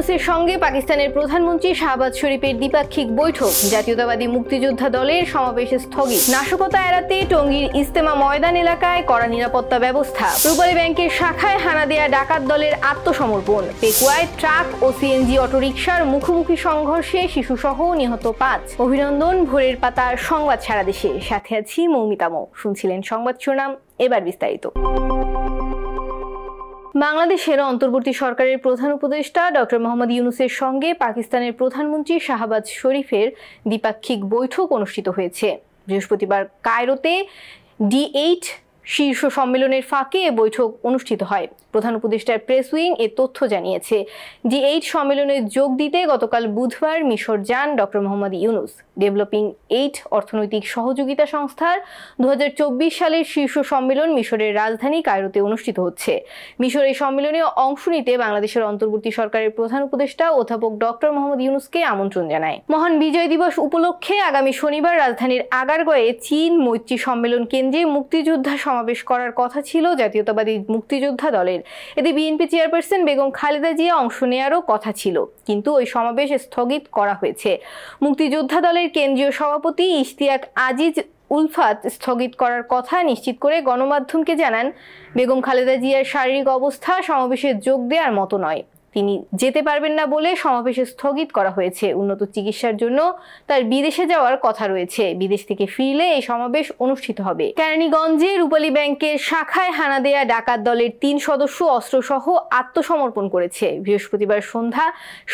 ইউনূসের সঙ্গে পাকিস্তানের প্রধানমন্ত্রী শাহবাজ শরীফের দ্বিপাক্ষিক বৈঠক, জাতীয়তাবাদী মুক্তিযোদ্ধা দলের সমাবেশ স্থগিত, নাশকতা এড়াতে টঙ্গীর ইজতেমা ময়দান এলাকায় কড়া নিরাপত্তা ব্যবস্থা, রূপালী ব্যাংকের শাখায় হানা দেয়া ডাকাত দলের আত্মসমর্পণ, পেকুয়ায় ট্রাক ও সিএনজি অটোরিকশার মুখোমুখি সংঘর্ষে শিশুসহ নিহত 5। অভিনন্দন ভোরের পাতার সংবাদ সারা দেশে, সাথে আছি মৌমিতা মৌ। শুনছিলেন সংবাদ শিরোনাম, এবার বিস্তারিত। বাংলাদেশের অন্তর্বর্তী সরকারের প্রধান উপদেষ্টা ডক্টর মোহাম্মদ ইউনূসের সঙ্গে পাকিস্তানের প্রধানমন্ত্রী শাহবাজ শরীফের দ্বিপাক্ষিক বৈঠক অনুষ্ঠিত হয়েছে। বৃহস্পতিবার কায়রোতে D8 শীর্ষ সম্মেলনের ফাঁকে এ বৈঠক অনুষ্ঠিত হয়। প্রধান উপদেষ্টার প্রেস উইং এ তথ্য জানিয়েছে। D8 সম্মেলনে যোগ দিতে গতকাল বুধবার মিশর যান ডক্টর মোহাম্মদ ইউনূস। ডেভেলপিং 8 অর্থনৈতিক সহযোগিতা সংস্থার 2024 সালের শীর্ষ সম্মেলন মিশরের রাজধানী কায়রোতে অনুষ্ঠিত হচ্ছে। মিশর এই সম্মেলনে অংশ নিতে বাংলাদেশের অন্তর্বর্তী সরকারের প্রধান উপদেষ্টা অধ্যাপক ডক্টর মোহাম্মদ ইউনূসকে আমন্ত্রণ জানায়। মহান বিজয় দিবস উপলক্ষে আগামী শনিবার রাজধানীর আগারগাঁওয়ে চীন মৈত্রী সম্মেলন কেন্দ্রে মুক্তিযোদ্ধা সমাবেশ করার কথা ছিল জাতীয়তাবাদী মুক্তিযোদ্ধা দলের। এতে বিএনপি চেয়ারপারসন বেগম খালেদা জিয়া অংশ নেওয়ারও কথা ছিল, কিন্তু ওই সমাবেশ স্থগিত করা হয়েছে। মুক্তিযোদ্ধা দলের কেন্দ্রীয় সভাপতি ইশতিয়াক আজিজ উলফাত স্থগিত করার কথা নিশ্চিত করে গণমাধ্যমকে জানান, বেগম খালেদা জিয়ার শারীরিক অবস্থা সমাবেশে যোগ দেওয়ার মতো নয়। তিনি যেতে পারবেন না বলে সমাবেশ স্থগিত করা হয়েছে। উন্নত চিকিৎসার জন্য তার বিদেশে যাওয়ার কথা রয়েছে। বিদেশ থেকে ফিরলে এই সমাবেশ অনুষ্ঠিত হবে। কেরানীগঞ্জে রূপালী ব্যাংকের শাখায় হানা দেয়া ডাকাত দলের 3 সদস্য অস্ত্রসহ আত্মসমর্পণ করেছে। বৃহস্পতিবার সন্ধ্যা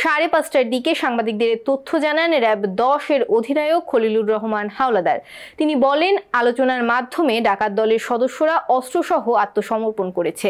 5:30টার দিকে সাংবাদিকদের তথ্য জানান র্যাব 10 এর অধিনায়ক খলিলুর রহমান হাওলাদার। তিনি বলেন, আলোচনার মাধ্যমে ডাকাত দলের সদস্যরা অস্ত্রসহ আত্মসমর্পণ করেছে।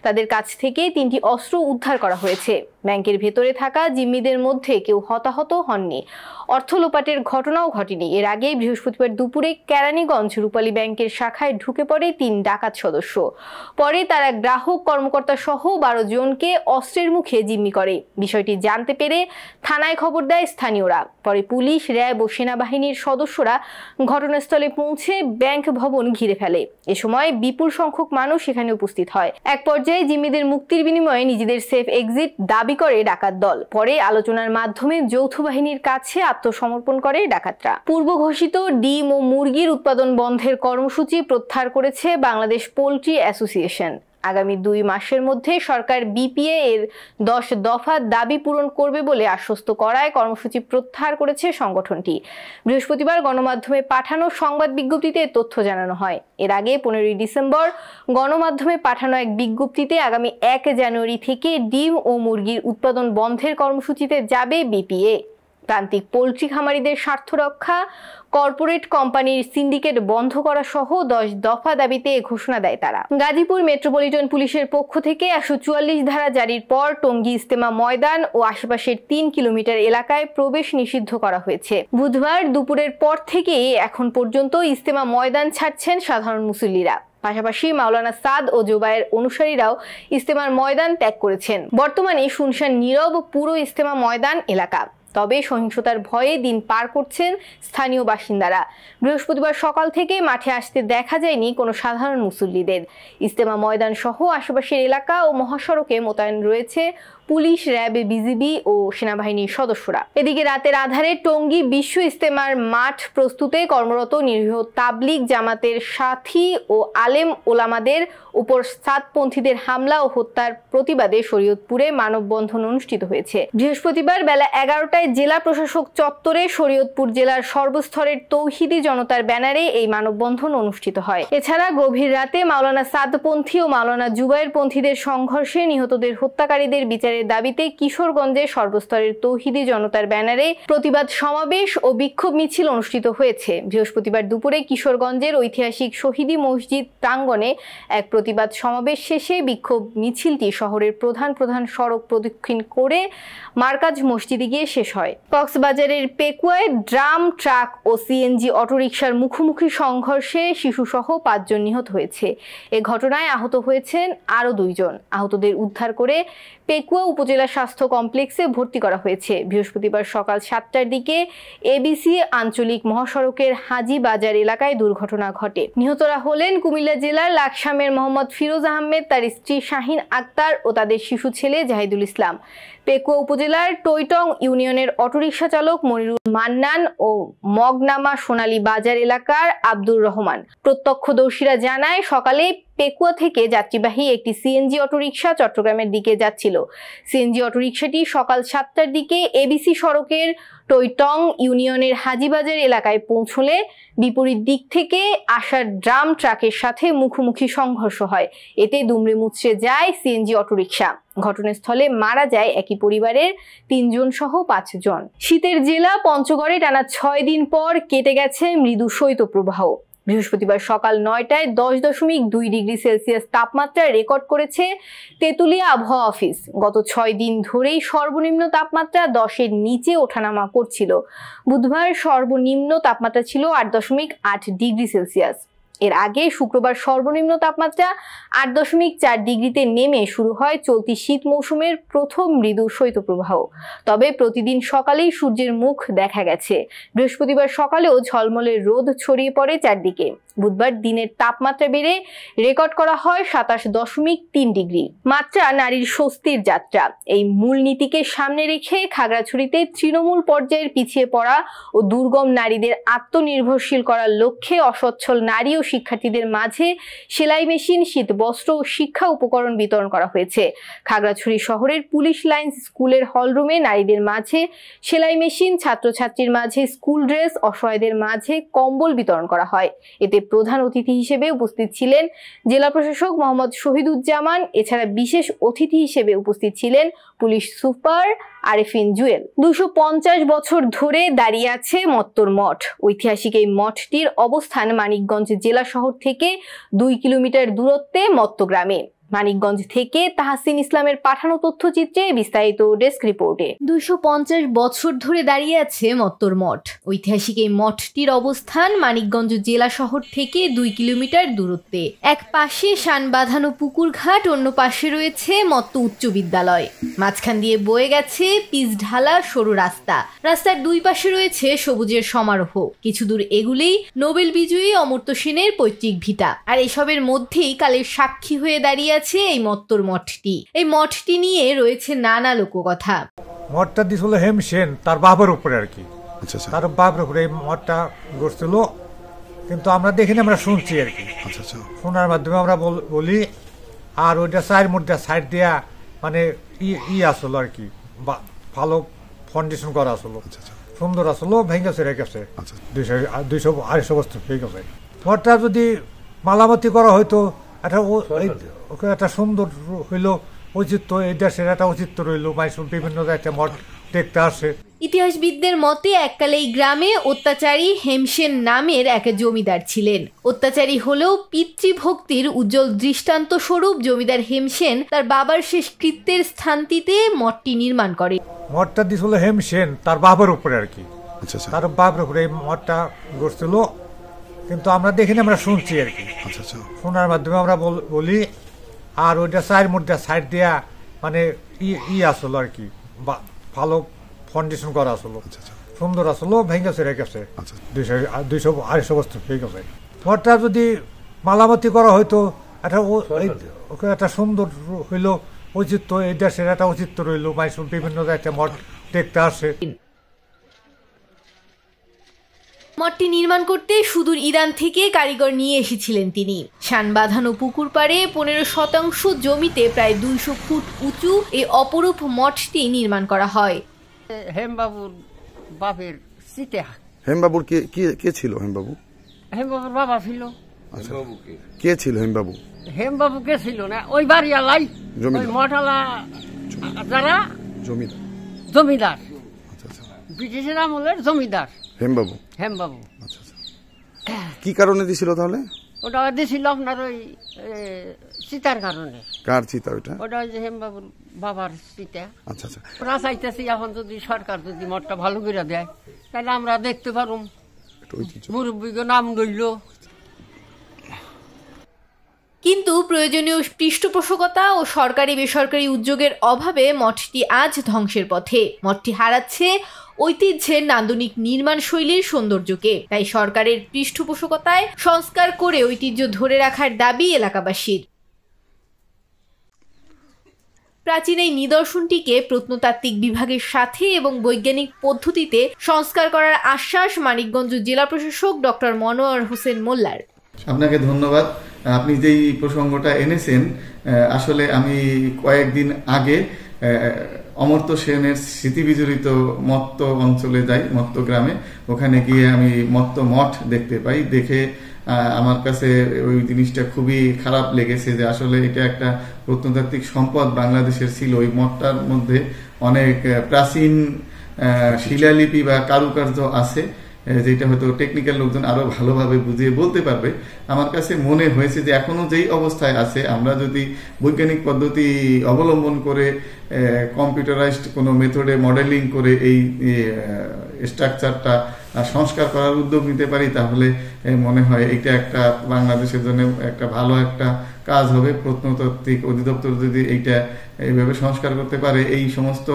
তাদের কাছ থেকে 3টি অস্ত্র উদ্ধার করা হয়েছে। ব্যাংকের ভেতরে থাকা জিম্মিদের মধ্যে কেউ হতাহত হননি। অর্থ লোপাটের ঘটনাও ঘটেনি। এর আগে বৃহস্পতিবার দুপুরে কেরানীগঞ্জ রূপালী ব্যাংকের শাখায় ঢুকে পড়ে 3 ডাকাত সদস্য। পরে তারা গ্রাহক কর্মকর্তা সহ 12 জনকে অস্ত্রের মুখে জিম্মি করে। বিষয়টি জানতে পেরে থানায় খবর দেয় স্থানীয়রা। পরে পুলিশ, র্যাব ও সেনাবাহিনীর সদস্যরা ঘটনাস্থলে পৌঁছে ব্যাংক ভবন ঘিরে ফেলে। এ সময় বিপুল সংখ্যক মানুষ সেখানে উপস্থিত হয়। এক পর্যায়ে জিম্মিদের মুক্তির বিনিময়ে নিজেদের সেফ এক্সিট দাবি করে ডাকাত দল। পরে আলোচনার মাধ্যমে যৌথ বাহিনীর কাছে আত্মসমর্পণ করে ডাকাতরা। পূর্ব ঘোষিত ডিম ও মুরগির উৎপাদন বন্ধের কর্মসূচি প্রত্যাহার করেছে বাংলাদেশ পোল্ট্রি অ্যাসোসিয়েশন। আগামী 2 মাসের মধ্যে সরকার বিপিএ এর 10 দফা দাবি পূরণ করবে বলে আশ্বস্ত করায় কর্মসূচি প্রত্যাহার করেছে সংগঠনটি। বৃহস্পতিবার গণমাধ্যমে পাঠানো সংবাদ বিজ্ঞপ্তিতে তথ্য জানানো হয়। এর আগে 15 ডিসেম্বর গণমাধ্যমে পাঠানো এক বিজ্ঞপ্তিতে আগামী 1 জানুয়ারি থেকে ডিম ও মুরগির উৎপাদন বন্ধের কর্মসূচিতে যাবে বিপিএ। প্রান্তিক পোল্ট্রি খামারিদের স্বার্থ রক্ষা, কর্পোরেট কোম্পানির সিন্ডিকেট বন্ধ করা সহ 10 দফা দাবিতে ঘোষণা দেয় তারা। গাজীপুর মেট্রোপলিটন পুলিশের পক্ষ থেকে 144 ধারা জারির পর টঙ্গী ইজতেমা ময়দান ও আশেপাশের 3 কিলোমিটার এলাকায় প্রবেশ নিষিদ্ধ করা হয়েছে। বুধবার দুপুরের পর থেকে এখন পর্যন্ত ইজতেমা ময়দান ছাড়ছেন সাধারণ মুসল্লিরা। পাশাপাশি মাওলানা সাদ ও জুবায়ের অনুসারীরাও ইজতেমার ময়দান ত্যাগ করেছেন। বর্তমানে শুনশান নীরব পুরো ইজতেমা ময়দান এলাকা। তবে সহিংসতার ভয়ে দিন পার করছেন স্থানীয় বাসিন্দারা। বৃহস্পতিবার সকাল থেকে মাঠে আসতে দেখা যায়নি কোনো সাধারণ মুসল্লিদের। ইজতেমা ময়দান সহ আশেপাশের এলাকা ও মহাসড়কে মোতায়েন রয়েছে পুলিশ, র্যাব, বিজিবি ও সেনাবাহিনীর সদস্যরা। এদিকে রাতের আধারে টঙ্গী বিশ্ব ইজতেমার মাঠ প্রস্তুতে কর্মরত নিরীহ তাবলিগ জামাতের সাথী ও আলেম ওলামাদের উপর সাতপন্থীদের হামলা ও হত্যার প্রতিবাদে শরীয়তপুরে মানববন্ধন অনুষ্ঠিত হয়েছে। বৃহস্পতিবার বেলা 11টায় জেলা প্রশাসক চত্বরে শরীয়তপুর জেলার সর্বস্তরের তৌহিদি জনতার ব্যানারে এই মানববন্ধন অনুষ্ঠিত হয়। এছাড়া গভীর রাতে মাওলানা সাদপন্থী ও মাওলানা জুবায়ের পন্থীদের সংঘর্ষে নিহতদের হত্যাকারীদের বিচারের দাবিতে কিশোরগঞ্জে সর্বস্তরের তৌহিদি জনতার ব্যানারে প্রতিবাদ সমাবেশ ও বিক্ষোভ মিছিল অনুষ্ঠিত হয়েছে। বৃহস্পতিবার দুপুরে কিশোরগঞ্জের ঐতিহাসিক শহীদি মসজিদ প্রাঙ্গণে এক প্রতিবাদ সমাবেশ শেষে বিক্ষোভ মিছিলটি শহরের প্রধান সড়ক প্রদক্ষিণ করে মার্কাজ মসজিদে গিয়ে শেষ হয়। কক্সবাজারের পেকুয়ায় ড্রাম, ট্রাক ও সিএনজি অটোরিকশার মুখোমুখি সংঘর্ষে শিশুসহ 5 জন নিহত হয়েছে। এ ঘটনায় আহত হয়েছেন আরও 2 জন। আহতদের উদ্ধার করে পেকুয়া উপজেলা স্বাস্থ্য কমপ্লেক্সে ভর্তি করা হয়েছে। বৃহস্পতিবার সকাল 7টার দিকে এবিসি আঞ্চলিক মহাসড়কের হাজি বাজার এলাকায় দুর্ঘটনা ঘটে। নিহতরা হলেন কুমিল্লা জেলার লাকসামের মোহাম্মদ ফিরোজ আহমেদ, তার স্ত্রী শাহিন আক্তার ও তাদের শিশু ছেলে জাহিদুল ইসলাম। পেকুয়া উপজেলার টৈটং ইউনিয়নের অটোরিকশা চালক মনিরুল মান্নান ও মগনামা সোনালী বাজার এলাকার আব্দুর রহমান। প্রত্যক্ষদর্শীরা জানায়, সকালে পেকুয়া থেকে যাত্রীবাহী একটি সিএনজি অটোরিকশা চট্টগ্রামের দিকে যাচ্ছিল। সিএনজি অটোরিকশাটি সকাল 7টার দিকে এবিসি সড়কের টৈটং ইউনিয়নের হাজীবাজার এলাকায় পৌঁছলে বিপরীত দিক থেকে আসা ড্রাম ট্রাকের সাথে মুখোমুখি সংঘর্ষ হয়। এতে দুমড়ে মুচড়ে যায় সিএনজি অটোরিকশা। ঘটনাস্থলে মারা যায় একই পরিবারের 3 জন সহ 5 জন। শীতের জেলা পঞ্চগড়ে টানা 6 দিন পর কেটে গেছে মৃদু শৈত্যপ্রবাহ। বৃহস্পতিবার সকাল 9টায় 10.2 ডিগ্রি সেলসিয়াস তাপমাত্রা রেকর্ড করেছে তেঁতুলিয়া আবহাওয়া অফিস। গত 6 দিন ধরেই সর্বনিম্ন তাপমাত্রা 10-এর নিচে ওঠানামা করছিল। বুধবার সর্বনিম্ন তাপমাত্রা ছিল 8.8 ডিগ্রি সেলসিয়াস। এর আগে শুক্রবার সর্বনিম্ন তাপমাত্রা 8.4 ডিগ্রিতে নেমে শুরু হয় চলতি শীত মৌসুমের প্রথম মৃদু শৈত্যপ্রবাহ। তবে প্রতিদিন সকালেই সূর্যের মুখ দেখা গেছে। বৃহস্পতিবার সকালেও ঝলমলে রোদ ছড়িয়ে পড়ে চারদিকে। বুধবার দিনের তাপমাত্রা বেড়ে রেকর্ড করা হয় 27.3 ডিগ্রি। মাত্রা নারীর স্বস্তির যাত্রা, এই মূলনীতিকে সামনে রেখে খাগড়াছড়িতে তৃণমূল পর্যায়ের পিছিয়ে পড়া ও দুর্গম নারীদের আত্মনির্ভরশীল করার লক্ষ্যে অসচ্ছল নারী ও শিক্ষার্থীদের মাঝে সেলাই মেশিন, শীতবস্ত্র ও শিক্ষা উপকরণ বিতরণ করা হয়েছে। খাগড়াছড়ি শহরের পুলিশ লাইন্স স্কুলের হলরুমে নারীদের মাঝে সেলাই মেশিন, ছাত্রছাত্রীর মাঝে স্কুল ড্রেস, অসহায়দের মাঝে কম্বল বিতরণ করা হয়। এতে প্রধান অতিথি হিসেবে উপস্থিত ছিলেন জেলা প্রশাসক মোহাম্মদ শহীদুজ্জামান। এছাড়া বিশেষ অতিথি হিসেবে উপস্থিত ছিলেন পুলিশ সুপার আরেফিন জুয়েল। 250 বছর ধরে দাঁড়িয়ে আছে মত্তর মঠ। ঐতিহাসিক এই মঠটির অবস্থান মানিকগঞ্জ জেলা শহর থেকে 2 কিলোমিটার দূরত্বে মত্তগ্রামে। মানিকগঞ্জ থেকে তাহসিন ইসলামের পাঠানো তথ্যচিত্রে বিস্তারিত ডেস্ক রিপোর্টে। 250 বছর ধরে দাঁড়িয়ে আছে মত্তর মঠ। ঐতিহাসিক এই মঠটির অবস্থান মানিকগঞ্জ জেলা শহর থেকে 2 কিলোমিটার দূরত্বে। এক পাশে শান বাঁধানো পুকুর ঘাট, অন্য পাশে রয়েছে মত্ত উচ্চ বিদ্যালয়। মাঝখান দিয়ে বয়ে গেছে পিচ ঢালা সরু রাস্তা। রাস্তার দুই পাশে রয়েছে সবুজের সমারোহ। কিছু দূর এগুলেই নোবেল বিজয়ী অমর্ত্য সেনের পৈতৃক ভিটা। আর এসবের মধ্যেই কালের সাক্ষী হয়ে দাঁড়িয়ে আছে এই মত্তর মঠটি। এই মঠটি নিয়ে রয়েছে নানা লোককথা। মঠটা দিছিল হেমসেন তার বাবার উপরে আর কি। আচ্ছা, তার বাবার উপরে এই মঠটা গড়ছিল, কিন্তু আমরা দেখিনি, আমরা শুনছি আর কি। আচ্ছা, শোনার মাধ্যমে আমরা বলি। আর ওইটা চায়ের মধ্যে সাইড দেয়া মানে আসলো আর কি, ভালো ফাউন্ডেশন করা আসলো, সুন্দর আসলো, ভেঙে চড়ে গেছে 200-250 বছর হয়ে গেছে। মঠটা যদি মালামতি করা হয়তো একটা সুন্দর হইলো, ঔচিত্য, এই দেশের একটা ঔচিত্য রইল, মাইসুম বিভিন্ন জায়গায় মঠ দেখতে আসে। ইতিহাসবিদদের মতে এককালে এই গ্রামে অত্যাচারী হেমসেন নামের এক জমিদার ছিলেন। অত্যাচারী হলেও পিতৃভক্তির উজ্জ্বল দৃষ্টান্ত স্বরূপ জমিদার হেমসেন তার বাবার শেষ কৃত্যের স্থানটিতে মঠটি নির্মাণ করে। মঠটা দিছিল হেমসেন তার বাবার উপরে আর কি। আচ্ছা, তার বাবার উপরে এই মঠটা গড়ছিল, কিন্তু আমরা দেখিনি, আমরা শুনছি আর কি। আচ্ছা, শোনার মাধ্যমে আমরা বলি। আর ওইটা চায়ের মধ্যে সাইড দেয়া মানে আসলো আর কি, ভালো ফাউন্ডেশন করা আসলো, সুন্দর আসলো, ভেঙে চড়ে গেছে 200-250 বছর হয়ে গেছে। মঠটা যদি মালামতি করা হয়তো একটা সুন্দর হইলো, ঔচিত্য, এই দেশের একটা ঔচিত্য রইল, মাইসুম বিভিন্ন জায়গায় মঠ দেখতে আসে। মঠটি নির্মাণ করতে সুদূর ইরান থেকে কারিগর নিয়ে এসেছিলেন তিনি। শান বাঁধানো পুকুর পাড়ে 15% জমিতে প্রায় 200 ফুট উঁচু এই অপরূপ মঠটি নির্মাণ করা হয়। হেমবাবুর বাপের সিতে। হেমবাবুর কে ছিল? হেমবাবুর বাবা ছিল। কে ছিল হেমবাবু? হেমবাবু কে ছিল না, ওই বাড়ি আলাই, ওই মঠালা যারা জমিদার, ব্রিটিশের আমলের জমিদার হেমবাবু। আচ্ছা, কি কারণে দিছিল তাহলে? ওটা দিছিল আপনার ওই সীতার কারণে। কার চিতা ওটা? ওটা ওই যে হেমবাবুর বাবার চিতা। আচ্ছা, ওরা চাইতেছি এখন যদি সরকার যদি মঠটা ভালো করে দেয় তাহলে আমরা দেখতে পারুম, মুরব্বীকে নাম দইল। কিন্তু প্রয়োজনীয় পৃষ্ঠপোষকতা ও সরকারি বেসরকারি উদ্যোগের অভাবে মঠটি আজ ধ্বংসের পথে। মঠটি হারাচ্ছে ঐতিহ্যের নান্দনিক নির্মাণ শৈলীর সৌন্দর্যকে। তাই সরকারের পৃষ্ঠপোষকতায় সংস্কার করে ঐতিহ্য ধরে রাখার দাবি এলাকাবাসীর। প্রাচীন এই নিদর্শনটিকে প্রত্নতাত্ত্বিক বিভাগের সাথে এবং বৈজ্ঞানিক পদ্ধতিতে সংস্কার করার আশ্বাস মানিকগঞ্জ জেলা প্রশাসক ডক্টর মনোয়ার হোসেন মোল্লার। আপনাকে ধন্যবাদ। আপনি যেই প্রসঙ্গটা এনেছেন, আসলে আমি কয়েকদিন আগে অমর্ত্য সেনের স্মৃতিবিজড়িত মত্ত অঞ্চলে যাই, মত্ত গ্রামে। ওখানে গিয়ে আমি মত্ত মঠ দেখতে পাই। দেখে আমার কাছে ওই জিনিসটা খুবই খারাপ লেগেছে যে আসলে এটা একটা প্রত্নতাত্ত্বিক সম্পদ বাংলাদেশের ছিল। ওই মঠটার মধ্যে অনেক প্রাচীন শিলালিপি বা কারুকার্য আছে, যেটা হয়তো টেকনিক্যাল লোকজন আরো ভালোভাবে বুঝিয়ে বলতে পারবে। আমার কাছে মনে হয়েছে যে এখনো যেই অবস্থায় আছে, আমরা যদি বৈজ্ঞানিক পদ্ধতি অবলম্বন করে কম্পিউটারাইজড কোনো মেথডে মডেলিং করে এই স্ট্রাকচারটা সংস্কার করার উদ্যোগ নিতে পারি, তাহলে মনে হয় এটা একটা বাংলাদেশের জন্য একটা ভালো একটা কাজ হবে। প্রত্নতাত্ত্বিক অধিদপ্তর যদি এইটা এইভাবে সংস্কার করতে পারে, এই সমস্ত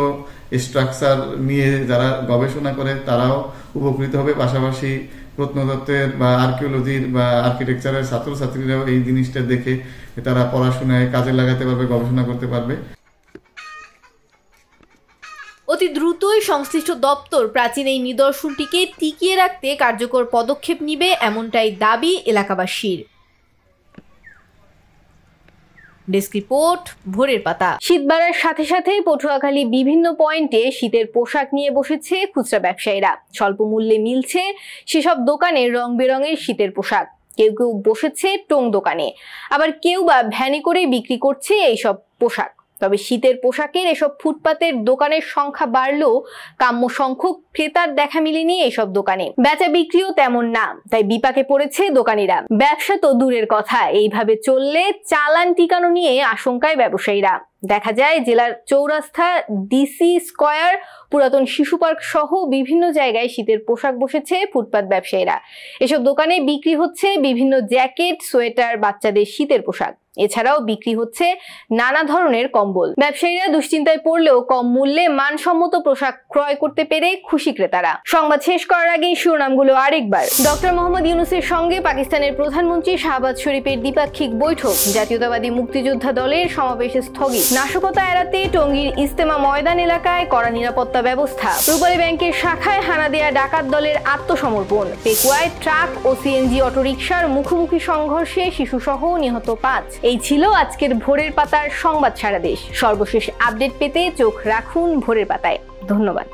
স্ট্রাকচার নিয়ে যারা গবেষণা করে তারাও উপকৃত হবে। পাশাপাশি প্রত্নতত্ত্বের বা আর্কিওলজির বা আর্কিটেকচারের ছাত্রছাত্রীরাও এই জিনিসটা দেখে তারা পড়াশোনায় কাজে লাগাতে পারবে, গবেষণা করতে পারবে। অতি দ্রুতই সংশ্লিষ্ট দপ্তর প্রাচীন এই নিদর্শনটিকে টিকিয়ে রাখতে কার্যকর পদক্ষেপ নিবে, এমনটাই দাবি এলাকাবাসীর। ডেস্ক রিপোর্ট, ভোরের পাতা। শীত বাড়ার সাথে সাথে পটুয়াখালী বিভিন্ন পয়েন্টে শীতের পোশাক নিয়ে বসেছে খুচরা ব্যবসায়ীরা। স্বল্প মূল্যে মিলছে সেসব দোকানে রং বেরঙের শীতের পোশাক। কেউ কেউ বসেছে টং দোকানে, আবার কেউ বা ভ্যানে করে বিক্রি করছে এইসব পোশাক। তবে শীতের পোশাকের এসব ফুটপাতের দোকানের সংখ্যা বাড়লেও কাম্য সংখ্যক ক্রেতার দেখা মিলেনি এসব দোকানে। বেচা বিক্রিও তেমন না, তাই বিপাকে পড়েছে দোকানিরা। ব্যবসা তো দূরের কথা, এইভাবে চললে চালান টিকানো নিয়ে আশঙ্কায় ব্যবসায়ীরা। দেখা যায় জেলার চৌরাস্তা, ডিসি স্কয়ার, পুরাতন শিশু পার্ক সহ বিভিন্ন জায়গায় শীতের পোশাক বসেছে ফুটপাত ব্যবসায়ীরা। এসব দোকানে বিক্রি হচ্ছে বিভিন্ন জ্যাকেট, সোয়েটার, বাচ্চাদের শীতের পোশাক। এছাড়াও বিক্রি হচ্ছে নানা ধরনের কম্বল। ব্যবসায়ীরা দুশ্চিন্তায় পড়লেও কম মূল্যে মানসম্মত পোশাক ক্রয় করতে পেরে খুশি ক্রেতারা। সংবাদ শেষ করার আগে শিরোনামগুলো আরেকবার। ডক্টর মোহাম্মদ ইউনূসের সঙ্গে পাকিস্তানের প্রধানমন্ত্রী শাহবাজ শরীফের দ্বিপাক্ষিক বৈঠক। জাতীয়তাবাদী মুক্তিযোদ্ধা দলের সমাবেশ স্থগিত। নাশকতা এড়াতে টঙ্গীর ইজতেমা ময়দান এলাকায় কড়া নিরাপত্তা ব্যবস্থা। রূপালী ব্যাংকের শাখায় হানা দেয়া ডাকাত দলের আত্মসমর্পণ। পেকুয়ায় ট্রাক ও সিএনজি অটোরিকশার মুখোমুখি সংঘর্ষে শিশুসহ নিহত 5। এই ছিল আজকের ভোরের পাতার সংবাদ সারা দেশ। সর্বশেষ আপডেট পেতে চোখ রাখুন ভোরের পাতায়। ধন্যবাদ।